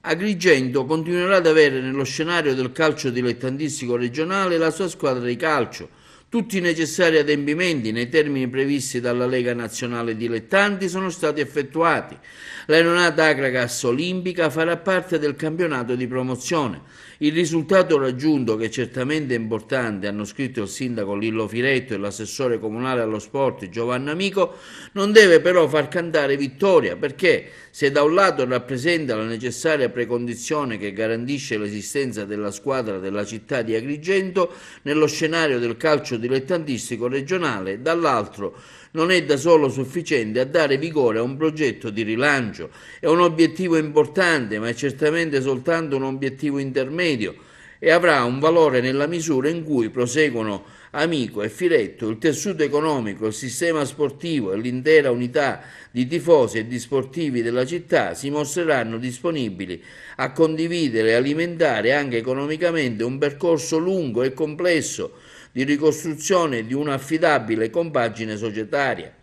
Agrigento continuerà ad avere nello scenario del calcio dilettantistico regionale la sua squadra di calcio. Tutti i necessari adempimenti nei termini previsti dalla Lega Nazionale Dilettanti sono stati effettuati. La neonata Agragas Olimpica farà parte del campionato di promozione. Il risultato raggiunto, che certamente è importante, hanno scritto il sindaco Lillo Firetto e l'assessore comunale allo sport Giovanna Amico, non deve però far cantare vittoria, perché se da un lato rappresenta la necessaria precondizione che garantisce l'esistenza della squadra della città di Agrigento nello scenario del calcio dilettantistico regionale, dall'altro non è da solo sufficiente a dare vigore a un progetto di rilancio. È un obiettivo importante, ma è certamente soltanto un obiettivo intermedio e avrà un valore nella misura in cui proseguono Amico e Firetto, il tessuto economico, il sistema sportivo e l'intera unità di tifosi e di sportivi della città si mostreranno disponibili a condividere e alimentare anche economicamente un percorso lungo e complesso di ricostruzione di un'affidabile compagine societaria.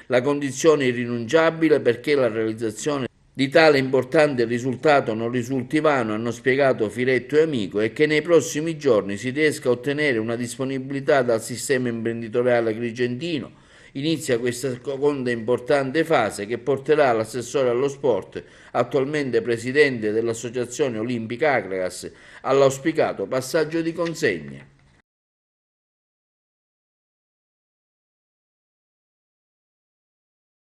La condizione irrinunciabile perché la realizzazione di tale importante risultato non risulti vano, hanno spiegato Firetto e Amico, e che nei prossimi giorni si riesca a ottenere una disponibilità dal sistema imprenditoriale agrigentino. Inizia questa seconda importante fase che porterà l'assessore allo sport, attualmente presidente dell'Associazione Olimpica Agragas, all'auspicato passaggio di consegna.